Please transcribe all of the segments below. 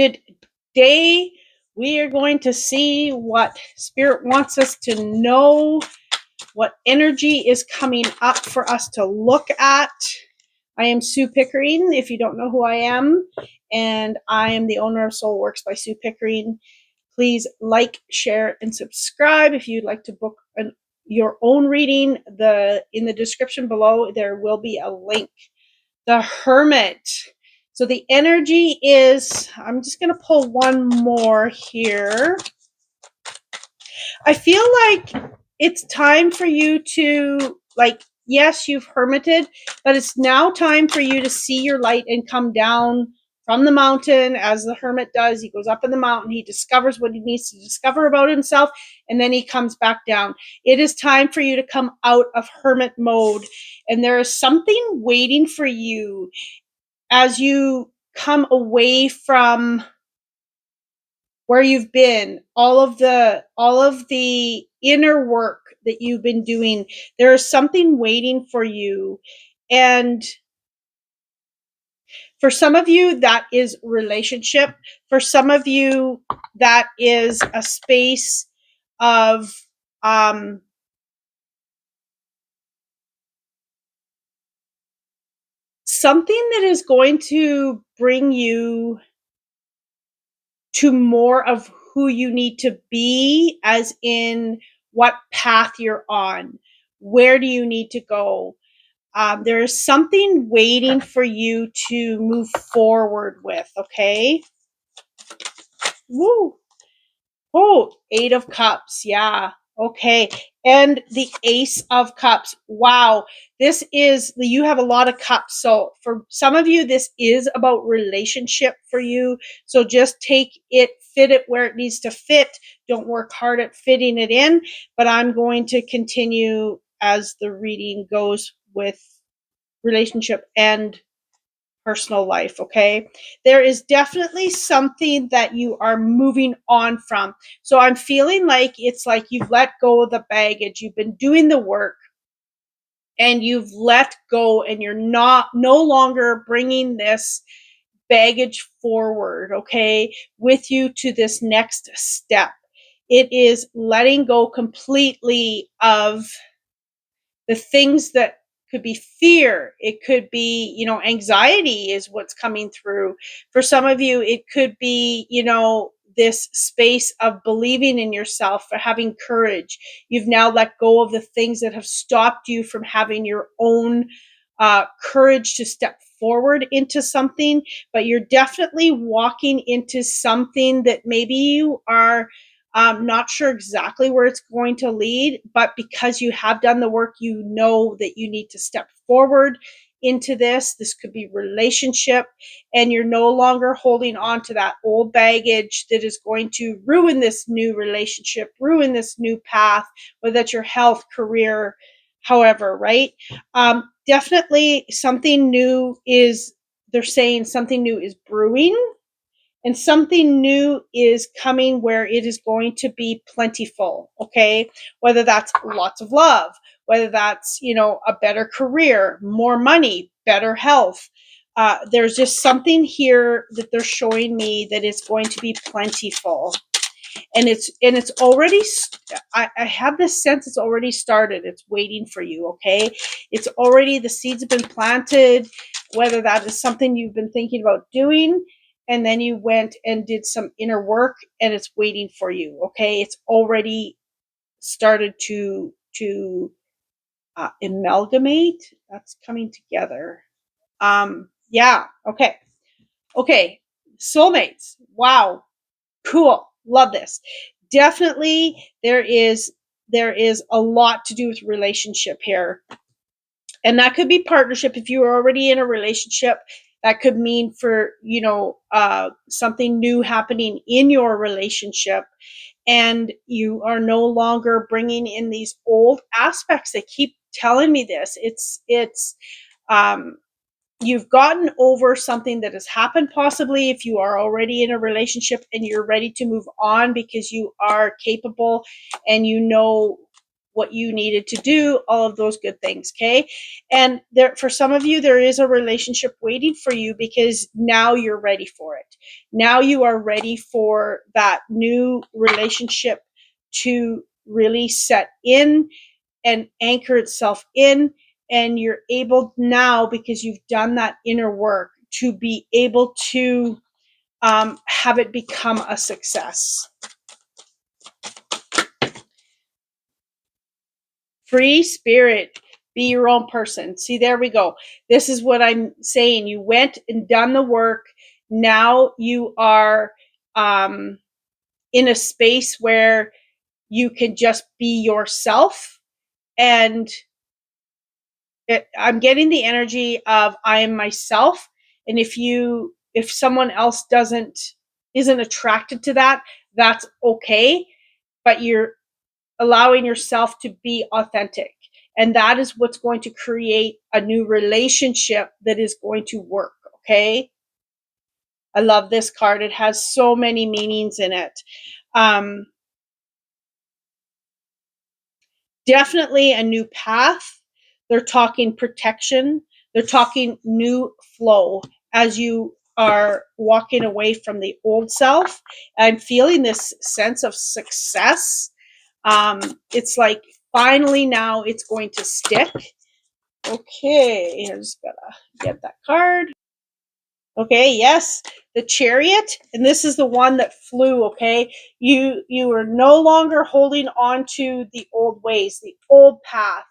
good day. We are going to see what Spirit wants us to know, what energy is coming up for us to look at. I am Sue Pickering, if you don't know who I am, and I am the owner of Soul Works by Sue Pickering. Please like, share, and subscribe. If you'd like to book your own reading, in the description below, there will be a link. The Hermit. So the energy is, I'm just going to pull one more here. I feel like it's time for you to, yes, you've hermited, but it's now time for you to see your light and come down from the mountain, as the hermit does. He goes up in the mountain, he discovers what he needs to discover about himself, and then he comes back down. It is time for you to come out of hermit mode, and there is something waiting for you as you come away from where you've been, all of the inner work that you've been doing. There is something waiting for you. And for some of you, that is relationship. For some of you, that is a space of something that is going to bring you to more of who you need to be, as in what path you're on. Where do you need to go? There is something waiting for you to move forward with, okay? Woo! Oh, 8 of Cups. Yeah. Okay. And the Ace of Cups. Wow. This is, you have a lot of cups. So for some of you, this is about relationship for you. So just take it, fit it where it needs to fit. Don't work hard at fitting it in. But I'm going to continue as the reading goes with relationship and personal life, okay? There is definitely something that you are moving on from. So I'm feeling like it's like you've let go of the baggage. You've been doing the work and you've let go, and you're no longer bringing this baggage forward, okay, with you to this next step. It is letting go completely of the things that could be fear. It could be, anxiety is what's coming through. For some of you, it could be, this space of believing in yourself, for having courage. You've now let go of the things that have stopped you from having your own courage to step forward into something, but you're definitely walking into something that maybe you are not sure exactly where it's going to lead, but because you have done the work, you know that you need to step forward into this. This could be relationship, and you're no longer holding on to that old baggage that is going to ruin this new relationship, ruin this new path, whether that's your health, career, however, right? Definitely something new is, they're saying something new is brewing. And something new is coming where it is going to be plentiful, okay? Whether that's lots of love, whether that's, a better career, more money, better health. There's just something here that they're showing me that is going to be plentiful. And it's already, I have this sense it's already started. It's waiting for you, okay? It's already, the seeds have been planted, whether that is something you've been thinking about doing, and then you went and did some inner work, and it's waiting for you, okay? It's already started to amalgamate. That's coming together. Yeah, okay. Soulmates. Wow, cool. Love this. Definitely, there is a lot to do with relationship here. And that could be partnership. If you are already in a relationship, that could mean for, something new happening in your relationship. And you are no longer bringing in these old aspects. They keep telling me this. You've gotten over something that has happened, possibly if you are already in a relationship and you're ready to move on because you are capable and you know what you needed to do, all of those good things. Okay. And there, for some of you, there is a relationship waiting for you because now you're ready for it. Now you are ready for that new relationship to really set in and anchor itself in. And you're able now, because you've done that inner work, to be able to have it become a success. Free spirit, be your own person. See, there we go. This is what I'm saying. You went and done the work. Now you are in a space where you can just be yourself. And I'm getting the energy of I am myself. And if someone else isn't attracted to that, that's okay. But you're allowing yourself to be authentic. And that is what's going to create a new relationship that is going to work. Okay. I love this card. It has so many meanings in it. Definitely a new path. They're talking protection. They're talking new flow as you are walking away from the old self. I'm feeling this sense of success. It's like finally now it's going to stick. Okay, I just gotta get that card. Okay, yes, the Chariot, and this is the one that flew. Okay, you are no longer holding on to the old ways, the old path.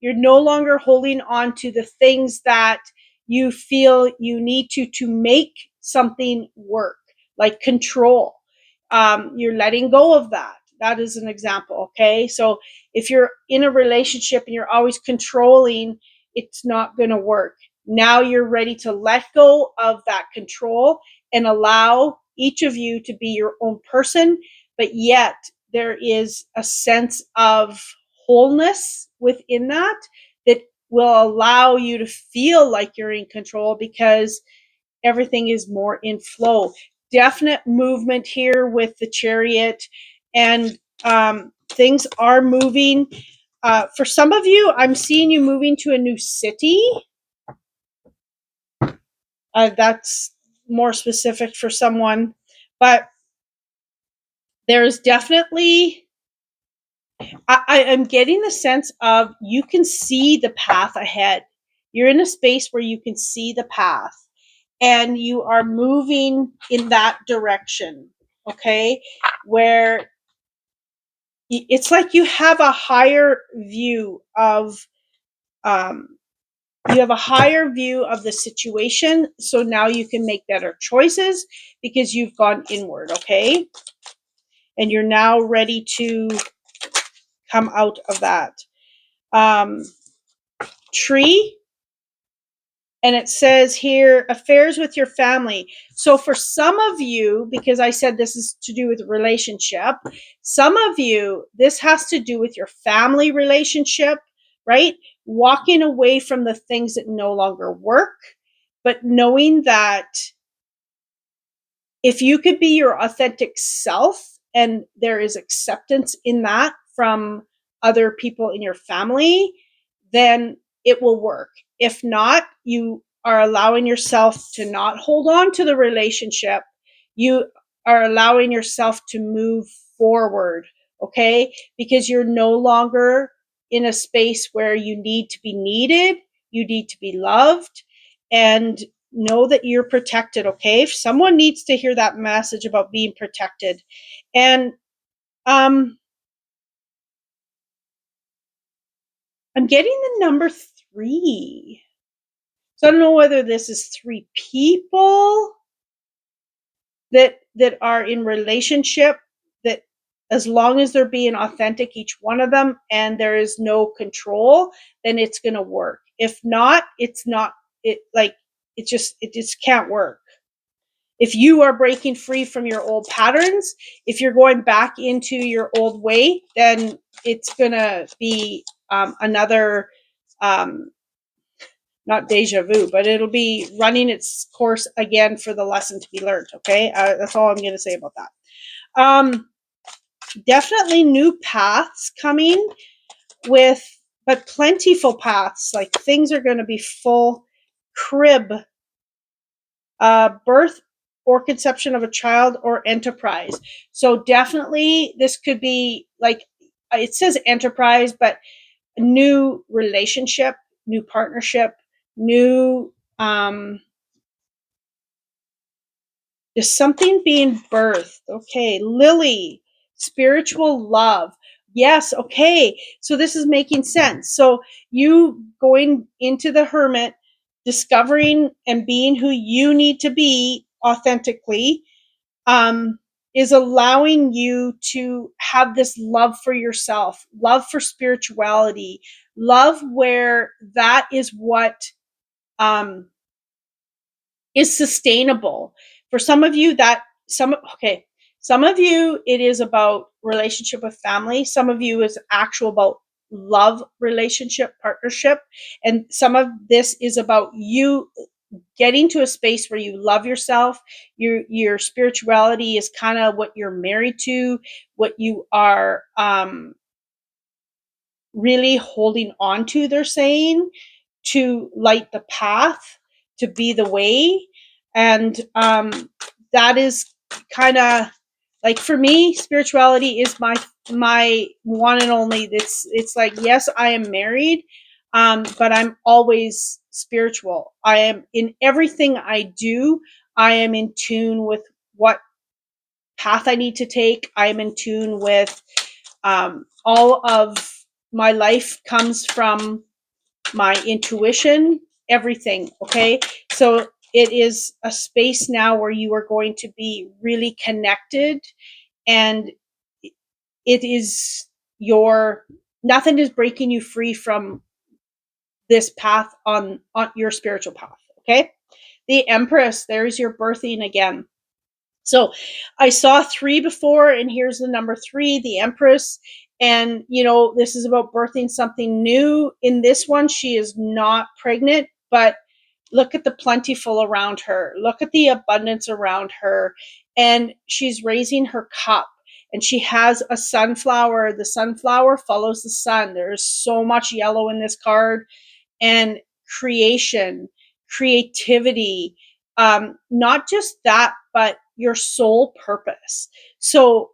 You're no longer holding on to the things that you feel you need to make something work, like control. You're letting go of that. That is an example. Okay, so if you're in a relationship and you're always controlling, it's not going to work. Now you're ready to let go of that control and allow each of you to be your own person, but yet there is a sense of wholeness within that that will allow you to feel like you're in control because everything is more in flow. Definite movement here with the Chariot, and things are moving. For some of you, I'm seeing you moving to a new city. That's more specific for someone, but there's definitely, I am getting the sense of you can see the path ahead. You're in a space where you can see the path and you are moving in that direction. Okay. Where it's like you have a higher view of, um, you have a higher view of the situation. So now you can make better choices because you've gone inward. Okay. And you're now ready to come out of that. Tree. And it says here, affairs with your family. So for some of you, because I said this is to do with relationship, some of you, this has to do with your family relationship, right? Walking away from the things that no longer work, but knowing that if you could be your authentic self and there is acceptance in that from other people in your family, then it will work. If not, you are allowing yourself to not hold on to the relationship. You are allowing yourself to move forward, okay? Because you're no longer in a space where you need to be needed, you need to be loved, and know that you're protected. Okay, if someone needs to hear that message about being protected. And I'm getting the number 3, so I don't know whether this is 3 people that are in relationship, that as long as they're being authentic, each one of them, and there is no control, then it's going to work. If not, it's not. It just can't work. If you are breaking free from your old patterns, if you're going back into your old way, then it's going to be another, not deja vu, but it'll be running its course again for the lesson to be learned. Okay. That's all I'm going to say about that. Definitely new paths coming. but plentiful paths, like things are going to be full. Crib, birth or conception of a child or enterprise. So definitely this could be like, it says enterprise, but new relationship, new partnership, new, there's something being birthed. Okay. Lily, spiritual love. Yes. Okay. So this is making sense. So you going into the hermit, discovering and being who you need to be authentically, um, is allowing you to have this love for yourself, love for spirituality, love where that is what, um, is sustainable. For some of you, some of you, it is about relationship with family. Some of you is actual about love, relationship, partnership. And some of this is about you getting to a space where you love yourself. Your spirituality is kind of what you're married to, what you are, really holding on to, they're saying, to light the path, to be the way. And that is kind of like, for me, spirituality is my one and only. It's like, yes, I am married, but I'm always spiritual. I am in everything I do. I am in tune with what path I need to take. I am in tune with, all of my life comes from my intuition, everything. Okay. So it is a space now where you are going to be really connected, and it is nothing is breaking you free from this path on your spiritual path. Okay. The Empress, there's your birthing again. So I saw 3 before, and here's the number 3, the Empress. And, this is about birthing something new. In this one, she is not pregnant, but look at the plentiful around her. Look at the abundance around her. And she's raising her cup, and she has a sunflower. The sunflower follows the sun. There's so much yellow in this card, and creation, creativity, not just that, but your soul purpose. So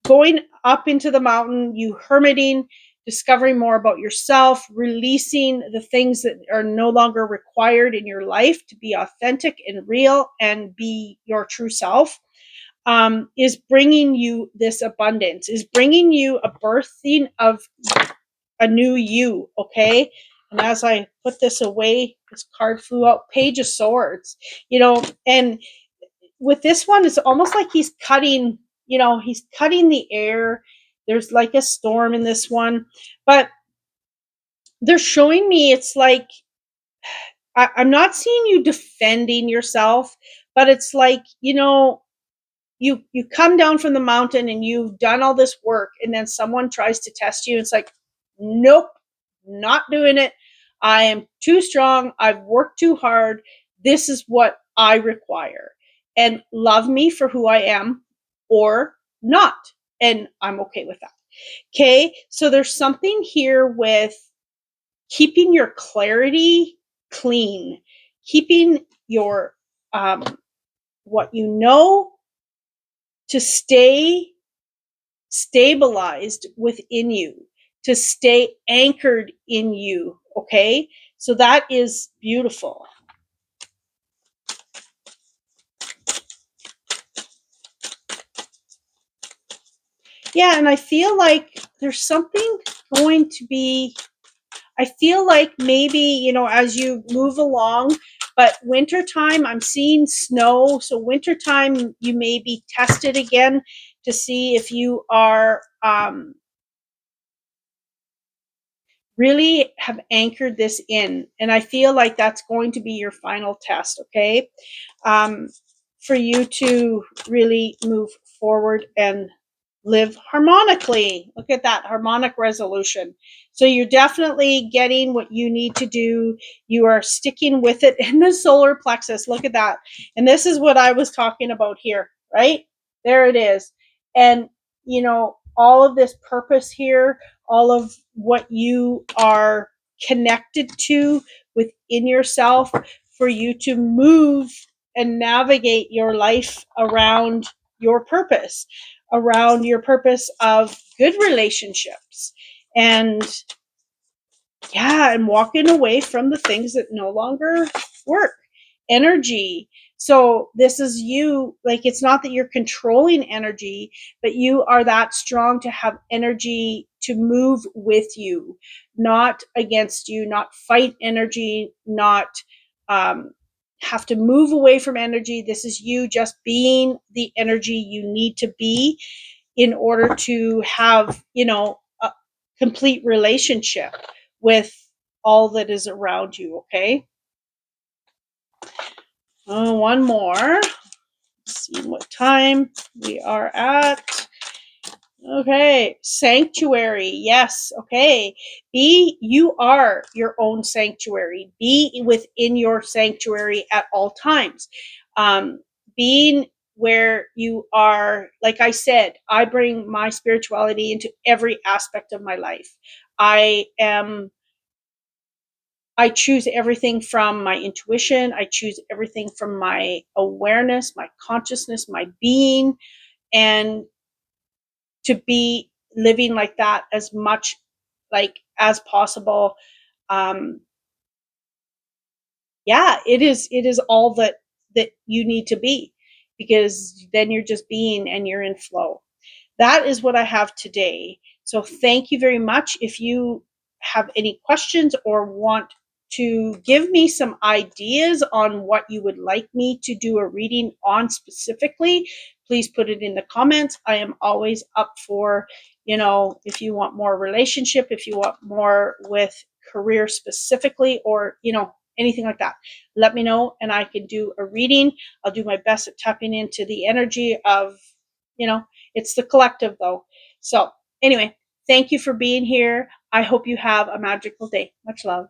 going up into the mountain, you hermiting, discovering more about yourself, releasing the things that are no longer required in your life to be authentic and real and be your true self, is bringing you this abundance, is bringing you a birthing of a new you. Okay. And as I put this away, this card flew out, Page of Swords, and with this one, it's almost like he's cutting the air. There's like a storm in this one, but they're showing me, it's like, I'm not seeing you defending yourself, but it's like, you come down from the mountain and you've done all this work, and then someone tries to test you. It's like, nope, not doing it. I am too strong. I've worked too hard. This is what I require. And love me for who I am or not. And I'm okay with that. Okay. So there's something here with keeping your clarity clean, keeping your, what you know, to stay stabilized within you, to stay anchored in you. Okay. So that is beautiful. Yeah. And I feel like there's something going to be, I feel like maybe, as you move along, but wintertime, I'm seeing snow. So wintertime, you may be tested again to see if you are, really have anchored this in. And I feel like that's going to be your final test. Okay. For you to really move forward and live harmonically. Look at that harmonic resolution. So you're definitely getting what you need to do. You are sticking with it in the solar plexus. Look at that. And this is what I was talking about here, right? There it is. And, all of this purpose here, all of what you are connected to within yourself for you to move and navigate your life around your purpose of good relationships, and yeah, and walking away from the things that no longer work. Energy. So this is you, like, it's not that you're controlling energy, but you are that strong to have energy to move with you, not against you, not fight energy, not um, have to move away from energy. This is you just being the energy you need to be in order to have, a complete relationship with all that is around you. Okay. One more. Let's see what time we are at. Okay, sanctuary. Yes. Okay. You are your own sanctuary. Be within your sanctuary at all times. Um, being where you are, like I said, I bring my spirituality into every aspect of my life. I am I choose everything from my intuition. I choose everything from my awareness, my consciousness, my being, and to be living like that as much like as possible. Um, yeah, it is all that you need to be, because then you're just being and you're in flow. That is what I have today. So thank you very much. If you have any questions or want to give me some ideas on what you would like me to do a reading on specifically, please put it in the comments. I am always up for, if you want more relationship, if you want more with career specifically, or, anything like that, let me know and I can do a reading. I'll do my best at tapping into the energy of, it's the collective though. So anyway, thank you for being here. I hope you have a magical day. Much love.